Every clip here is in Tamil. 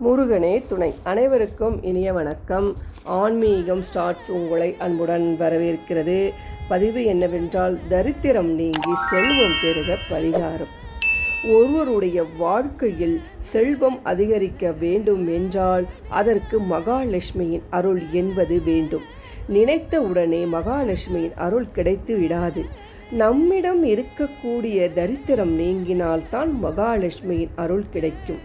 முருகனே துணை. அனைவருக்கும் இனிய வணக்கம். ஆன்மீகம் ஸ்டார்ட்ஸ் உங்களை அன்புடன் வரவேற்கிறது. பதிவு என்னவென்றால், தரித்திரம் நீங்கி செல்வம் பெருக பரிகாரம். ஒருவருடைய வாழ்க்கையில் செல்வம் அதிகரிக்க வேண்டும் என்றால் அதற்கு மகாலட்சுமியின் அருள் என்பது வேண்டும். நினைத்த உடனே மகாலட்சுமியின் அருள் கிடைத்து விடாது. நம்மிடம் இருக்கக்கூடிய தரித்திரம் நீங்கினால்தான் மகாலட்சுமியின் அருள் கிடைக்கும்.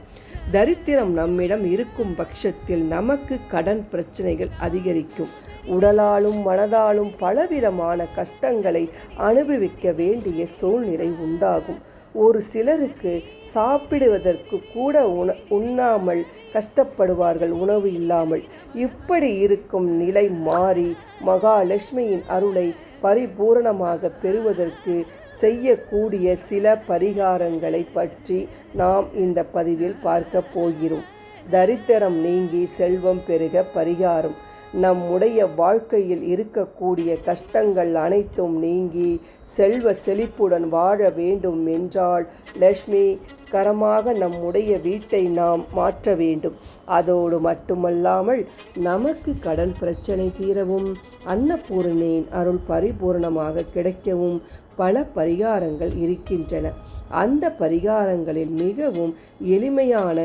தரித்திரம் நம்மிடம் இருக்கும் பட்சத்தில் நமக்கு கடன் பிரச்சனைகள் அதிகரிக்கும். உடலாலும் மனதாலும் பலவிதமான கஷ்டங்களை அனுபவிக்க வேண்டிய சூழ்நிலை உண்டாகும். ஒரு சிலருக்கு சாப்பிடுவதற்கு கூட உண்ணாமல் கஷ்டப்படுவார்கள், உணவு இல்லாமல். இப்படி இருக்கும் நிலை மாறி மகாலட்சுமியின் அருளை பரிபூரணமாக பெறுவதற்கு செய்யக்கூடிய சில பரிகாரங்களை பற்றி நாம் இந்த பதிவில் பார்க்க போகிறோம். தரித்திரம் நீங்கி செல்வம் பெருக பரிகாரம். நம்முடைய வாழ்க்கையில் இருக்கக்கூடிய கஷ்டங்கள் அனைத்தும் நீங்கி செல்வ செழிப்புடன் வாழ வேண்டும் என்றால் லட்சுமி கரமாக நம்முடைய வீட்டை நாம் மாற்ற வேண்டும். அதோடு மட்டுமல்லாமல் நமக்கு கடன் பிரச்சனை தீரவும் அன்னபூரணியின் அருள் பரிபூர்ணமாக கிடைக்கவும் பல பரிகாரங்கள் இருக்கின்றன. அந்த பரிகாரங்களில் மிகவும் எளிமையான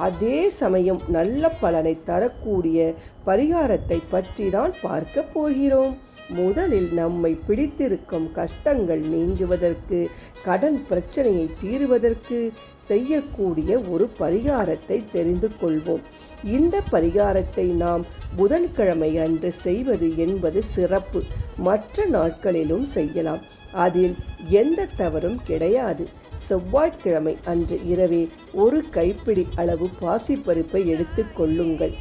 அதே சமயம் நல்ல பலனை தரக்கூடிய பரிகாரத்தை பற்றி தான் பார்க்க போகிறோம். முதலில் நம்மை பிடித்திருக்கும் கஷ்டங்கள் நீங்குவதற்கு, கடன் பிரச்சனையை தீர்வதற்கு செய்யக்கூடிய ஒரு பரிகாரத்தை தெரிந்து கொள்வோம். இந்த பரிகாரத்தை நாம் புதன்கிழமை அன்று செய்வது என்பது சிறப்பு. மற்ற நாட்களிலும் செய்யலாம், அதில் எந்த தவறும் கிடையாது. செவ்வாய்க்கிழமை அன்று இரவே ஒரு கைப்பிடி அளவு பாசிப்பருப்பை எடுத்து கொள்ளுங்கள்.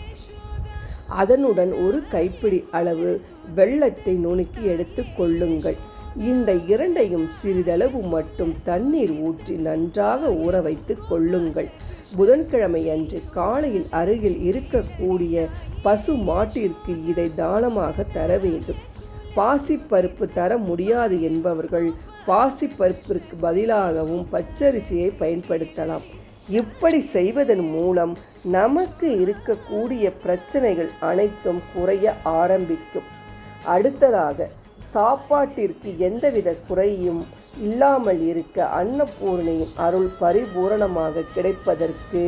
அதனுடன் ஒரு கைப்பிடி அளவு வெல்லத்தை நுணுக்கி எடுத்து கொள்ளுங்கள். இந்த இரண்டையும் சிறிதளவு மட்டும் தண்ணீர் ஊற்றி நன்றாக ஊற வைத்து கொள்ளுங்கள். புதன்கிழமை அன்று காலையில் அருகில் இருக்கக்கூடிய பசு மாட்டிற்கு இதை தானமாக தர வேண்டும். பாசிப்பருப்பு தர முடியாது என்பவர்கள் பாசிப்பருப்பிற்கு பதிலாகவும் பச்சரிசியை பயன்படுத்தலாம். இப்படி செய்வதன் மூலம் நமக்கு இருக்கக்கூடிய பிரச்சனைகள் அனைத்தும் குறைய ஆரம்பிக்கும். அடுத்ததாக, சாப்பாட்டிற்கு எந்தவித குறையும் இல்லாமல் இருக்க அன்னபூரணியின் அருள் பரிபூரணமாக கிடைப்பதற்கு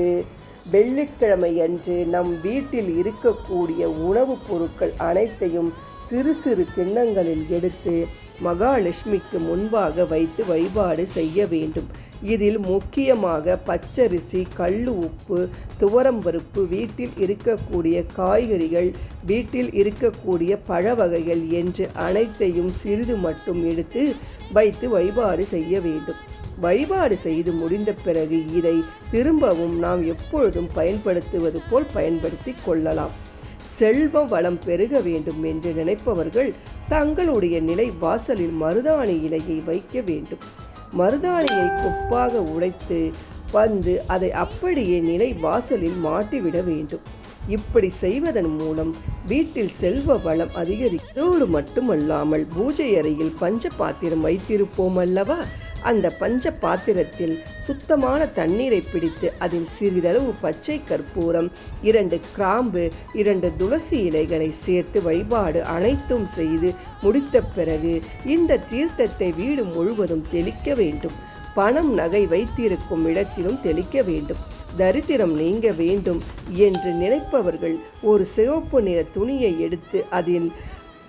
வெள்ளிக்கிழமை அன்று நம் வீட்டில் இருக்கக்கூடிய உணவுப் பொருட்கள் அனைத்தையும் சிறு சிறு கிண்ணங்களில் எடுத்து மகாலட்சுமிக்கு முன்பாக வைத்து வழிபாடு செய்ய வேண்டும். இதில் முக்கியமாக பச்சரிசி, கல்லு உப்பு, துவரம்பருப்பு, வீட்டில் இருக்கக்கூடிய காய்கறிகள், வீட்டில் இருக்கக்கூடிய பழ வகைகள் என்று அனைத்தையும் சிறிது மட்டும் எடுத்து வைத்து வழிபாடு செய்ய வேண்டும். வழிபாடு செய்து முடிந்த பிறகு இதை திரும்பவும் நாம் எப்பொழுதும் பயன்படுத்துவது போல் பயன்படுத்தி கொள்ளலாம். செல்வ வளம் பெருக வேண்டும் என்று நினைப்பவர்கள் தங்களுடைய நிலை வாசலில் மருதாணி இலையை வைக்க வேண்டும். மருதாணியை கொப்பாக உடைத்து வந்து அதை அப்படியே நிலை வாசலில் மாட்டிவிட வேண்டும். இப்படி செய்வதன் மூலம் வீட்டில் செல்வ வளம் அதிகரிப்பதோடு மட்டுமல்லாமல், பூஜை அறையில் பஞ்ச பாத்திரம் வைத்திருப்போம் அல்லவா, அந்த பஞ்ச பாத்திரத்தில் சுத்தமான தண்ணீரை பிடித்து அதில் சிறிதளவு பச்சை கற்பூரம், 2 கிராம்பு, 2 துளசி இலைகளை சேர்த்து வழிபாடு அனைத்தும் செய்து முடித்த பிறகு இந்த தீர்த்தத்தை வீடு முழுவதும் தெளிக்க வேண்டும். பணம் நகை வைத்திருக்கும் இடத்திலும் தெளிக்க வேண்டும். தரித்திரம் நீங்க வேண்டும் என்று நினைப்பவர்கள் ஒரு சிவப்பு நிற துணியை எடுத்து அதில்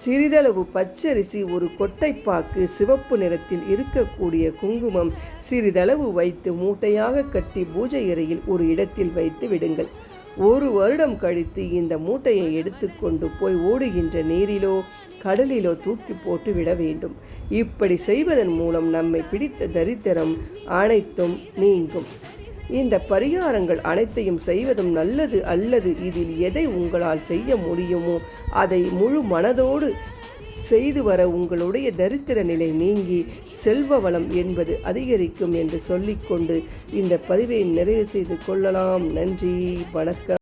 சிறிதளவு பச்சரிசி, ஒரு கொட்டைப்பாக்கு, சிவப்பு நிறத்தில் இருக்கக்கூடிய குங்குமம் சிறிதளவு வைத்து மூட்டையாக கட்டி பூஜை அறையில் ஒரு இடத்தில் வைத்து விடுங்கள். 1 வருடம் கழித்து இந்த மூட்டையை எடுத்துக்கொண்டு போய் ஓடுகின்ற நீரிலோ கடலிலோ தூக்கி போட்டு விட வேண்டும். இப்படி செய்வதன் மூலம் நம்மை பிடித்த தரித்திரம் அனைத்தும் நீங்கும். இந்த பரிகாரங்கள் அனைத்தையும் செய்வதும் நல்லது. அல்லது இதில் எதை உங்களால் செய்ய முடியுமோ அதை முழு மனதோடு செய்து வர உங்களுடைய தரித்திர நிலை நீங்கி செல்வ வளம் என்பது அதிகரிக்கும் என்று சொல்லிக்கொண்டு இந்த பதிவை நிறைவு செய்து கொள்ளலாம். நன்றி, வணக்கம்.